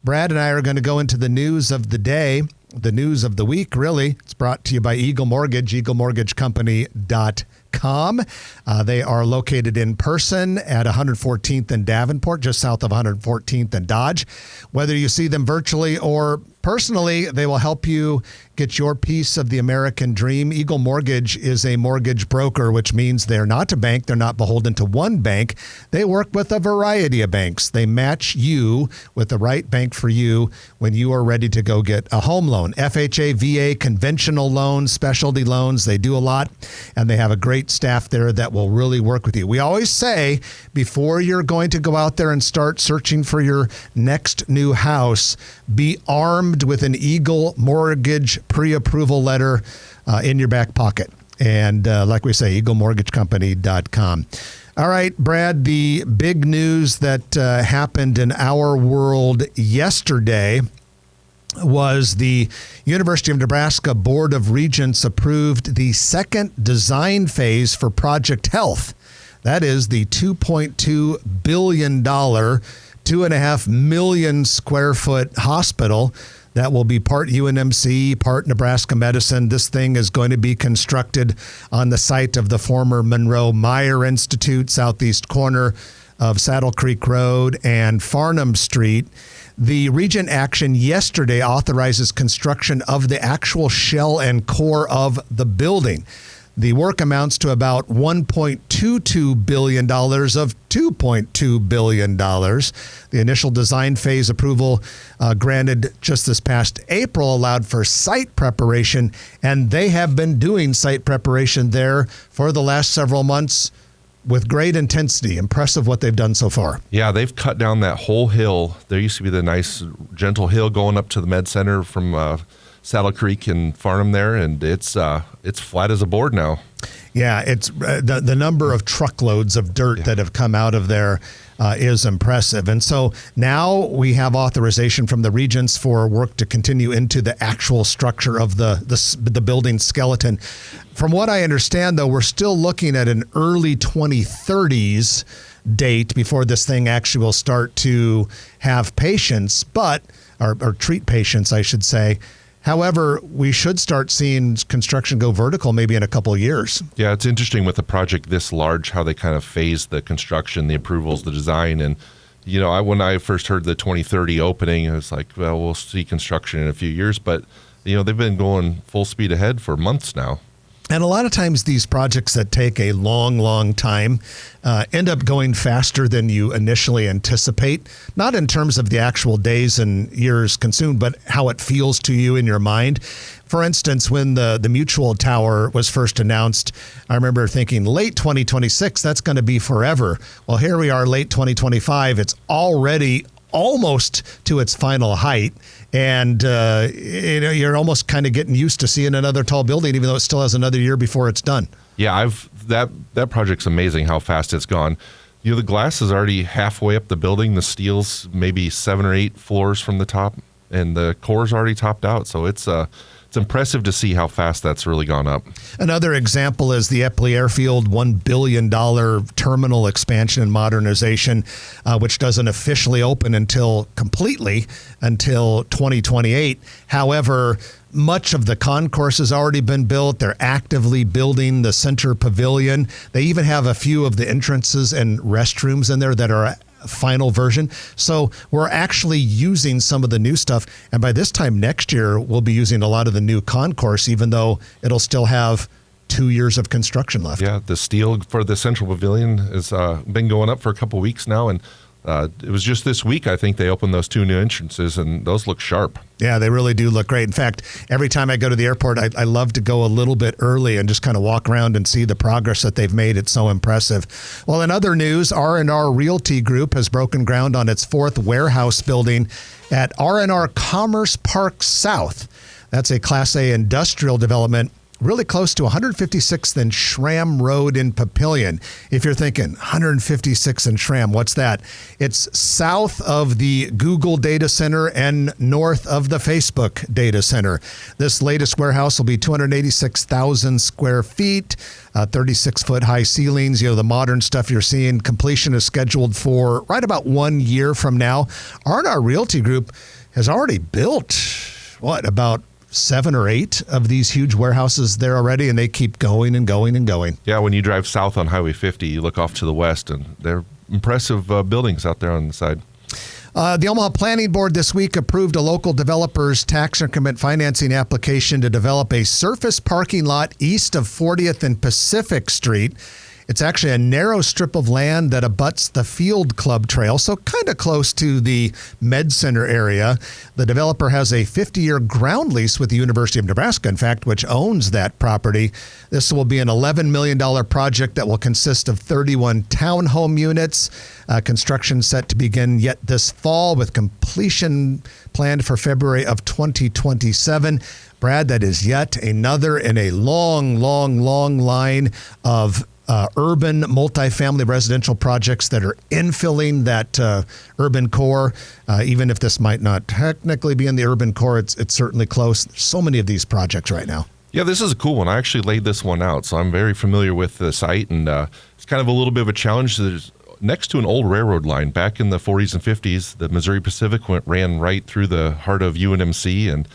Brad and I are going to go into the news of the day, the news of the week, really. It's brought to you by Eagle Mortgage, eaglemortgagecompany.com. They are located in person at 114th and Davenport, just south of 114th and Dodge. Whether you see them virtually or personally, they will help you get your piece of the American dream. Eagle Mortgage is a mortgage broker, which means they're not a bank. They're not beholden to one bank. They work with a variety of banks. They match you with the right bank for you when you are ready to go get a home loan. FHA, VA, conventional loans, specialty loans. They do a lot, and they have a great staff there that will really work with you. We always say before you're going to go out there and start searching for your next new house, be armed with an Eagle Mortgage pre-approval letter in your back pocket. And like we say, eaglemortgagecompany.com. All right, Brad, the big news that happened in our world yesterday was the University of Nebraska Board of Regents approved the second design phase for Project Health. That is the $2.2 billion, 2.5 million square foot hospital that will be part UNMC, part Nebraska Medicine. This thing is going to be constructed on the site of the former Monroe Meyer Institute, southeast corner of Saddle Creek Road and Farnham Street. The Regent action yesterday authorizes construction of the actual shell and core of the building. The work amounts to about $1.22 billion of $2.2 billion. The initial design phase approval granted just this past April allowed for site preparation, and they have been doing site preparation there for the last several months with great intensity. Impressive what they've done so far. Yeah, they've cut down that whole hill. There used to be the nice, gentle hill going up to the Med Center from Saddle Creek and Farnham there, and it's flat as a board now. Yeah, it's the number of truckloads of dirt that have come out of there is impressive. And so now we have authorization from the Regents for work to continue into the actual structure of the building skeleton. From what I understand, though, we're still looking at an early 2030s date before this thing actually will start to have patients, or treat patients, I should say. However, we should start seeing construction go vertical maybe in a couple of years. Yeah, it's interesting with a project this large, how they kind of phase the construction, the approvals, the design. And, when I first heard the 2030 opening, I was like, well, we'll see construction in a few years. But, they've been going full speed ahead for months now. And a lot of times these projects that take a long, long time end up going faster than you initially anticipate, not in terms of the actual days and years consumed, but how it feels to you in your mind. For instance, when the Mutual Tower was first announced, I remember thinking late 2026, that's going to be forever. Well, here we are, late 2025. It's already almost to its final height. And you're almost kind of getting used to seeing another tall building, even though it still has another year before it's done. Yeah, that project's amazing how fast it's gone. The glass is already halfway up the building. The steel's maybe 7 or 8 floors from the top, and the core's already topped out. So it's impressive to see how fast that's really gone up. Another example is the Eppley Airfield $1 billion terminal expansion and modernization, which doesn't officially open until 2028. However, much of the concourse has already been built. They're actively building the center pavilion. They even have a few of the entrances and restrooms in there that are final version. So we're actually using some of the new stuff. And by this time next year, we'll be using a lot of the new concourse, even though it'll still have 2 years of construction left. Yeah, the steel for the central pavilion has been going up for a couple weeks now. And it was just this week, I think, they opened those 2 new entrances, and those look sharp. Yeah, they really do look great. In fact, every time I go to the airport, I love to go a little bit early and just kind of walk around and see the progress that they've made. It's so impressive. Well, in other news, R&R Realty Group has broken ground on its 4th warehouse building at R&R Commerce Park South. That's a Class A industrial development really close to 156th and Schramm Road in Papillion. If you're thinking 156th and Schramm, what's that? It's south of the Google data center and north of the Facebook data center. This latest warehouse will be 286,000 square feet, 36-foot high ceilings. The modern stuff you're seeing. Completion is scheduled for right about 1 year from now. R&R Realty Group has already built, about 7 or 8 of these huge warehouses there already, and they keep going and going and going. Yeah, when you drive south on Highway 50, you look off to the west, and they're impressive buildings out there on the side. The Omaha Planning Board this week approved a local developer's tax increment financing application to develop a surface parking lot east of 40th and Pacific Street. It's actually a narrow strip of land that abuts the Field Club Trail, so kind of close to the Med Center area. The developer has a 50-year ground lease with the University of Nebraska, in fact, which owns that property. This will be an $11 million project that will consist of 31 townhome units. Construction set to begin yet this fall, with completion planned for February of 2027. Brad, that is yet another in a long line of urban multifamily residential projects that are infilling that urban core. Even if this might not technically be in the urban core, it's certainly close. There's so many of these projects right now. Yeah, this is a cool one. I actually laid this one out, so I'm very familiar with the site, and it's kind of a little bit of a challenge. There's next to an old railroad line. Back in the 40s and 50s, the Missouri Pacific ran right through the heart of UNMC, and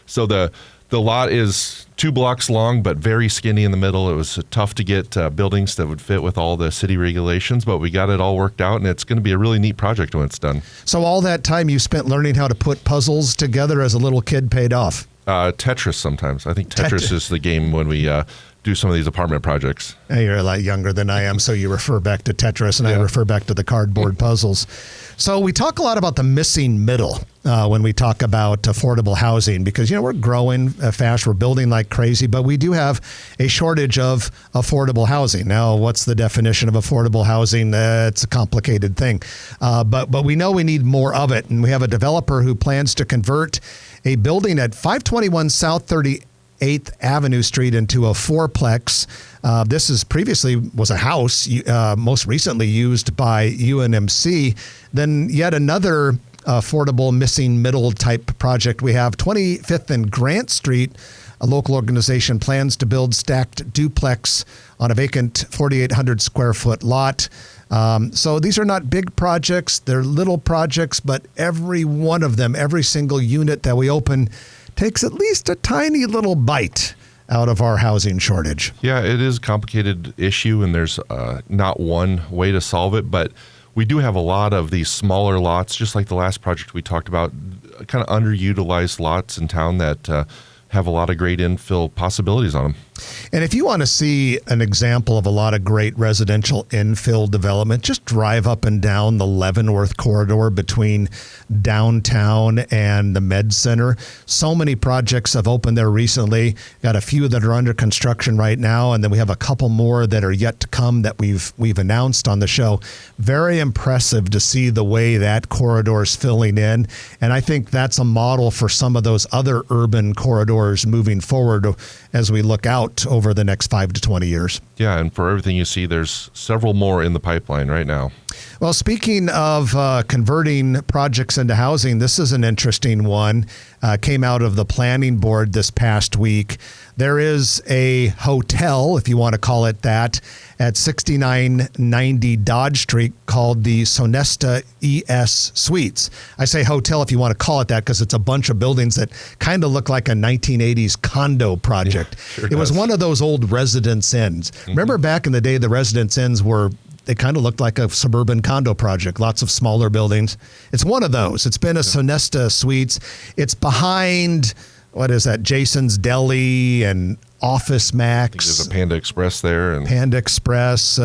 so the lot is 2 blocks long, but very skinny in the middle. It was tough to get buildings that would fit with all the city regulations, but we got it all worked out, and it's going to be a really neat project when it's done. So all that time you spent learning how to put puzzles together as a little kid paid off? Tetris sometimes. I think Tetris is the game when we do some of these apartment projects. You're a lot younger than I am, so you refer back to Tetris, and I refer back to the cardboard puzzles. So we talk a lot about the missing middle when we talk about affordable housing, because, we're growing fast, we're building like crazy, but we do have a shortage of affordable housing. Now, what's the definition of affordable housing? It's a complicated thing, but we know we need more of it, and we have a developer who plans to convert a building at 521 South 38th Avenue Street into a fourplex. This is previously was a house, most recently used by UNMC. Then yet another affordable missing middle type project. We have 25th and Grant Street. A local organization plans to build stacked duplex on a vacant 4,800 square foot lot. So these are not big projects. They're little projects, but every one of them, every single unit that we open takes at least a tiny little bite out of our housing shortage. Yeah, it is a complicated issue, and there's not one way to solve it, but we do have a lot of these smaller lots, just like the last project we talked about, kind of underutilized lots in town that have a lot of great infill possibilities on them. And if you want to see an example of a lot of great residential infill development, just drive up and down the Leavenworth corridor between downtown and the Med Center. So many projects have opened there recently. Got a few that are under construction right now, and then we have a couple more that are yet to come that we've announced on the show. Very impressive to see the way that corridor is filling in, and I think that's a model for some of those other urban corridors moving forward as we look out over the next 5 to 20 years. Yeah, and for everything you see, there's several more in the pipeline right now. Well, speaking of converting projects into housing, this is an interesting one. Came out of the planning board this past week. There is a hotel, if you want to call it that, at 6990 Dodge Street called the Sonesta ES Suites. I say hotel if you want to call it that because it's a bunch of buildings that kind of look like a 1980s condo project. Yeah, sure it was one of those old Residence Inns. Mm-hmm. Remember back in the day, the Residence Inns they kind of looked like a suburban condo project, lots of smaller buildings. It's one of those. It's been a Sonesta Suites. It's behind, what is that, Jason's Deli and Office Max. I think there's a Panda Express there. And Panda Express,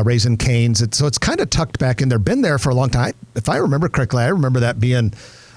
Raising Cane's. So it's kind of tucked back in there. Been there for a long time. If I remember correctly, I remember that being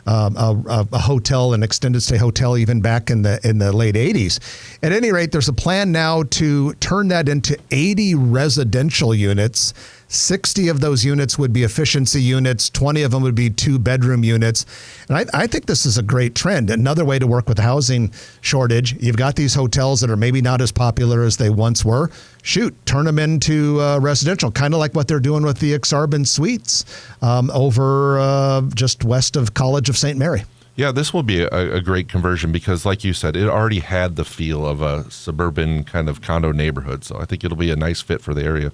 a hotel, an extended stay hotel, even back in the late 80s. At any rate, there's a plan now to turn that into 80 residential units. 60 of those units would be efficiency units. 20 of them would be 2-bedroom units. And I think this is a great trend. Another way to work with the housing shortage. You've got these hotels that are maybe not as popular as they once were. Shoot, turn them into residential, kind of like what they're doing with the Exarban Suites over just west of College of St. Mary. Yeah, this will be a great conversion because, like you said, it already had the feel of a suburban kind of condo neighborhood. So I think it'll be a nice fit for the area.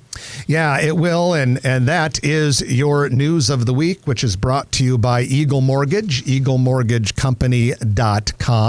Yeah, it will. And that is your news of the week, which is brought to you by Eagle Mortgage, eaglemortgagecompany.com.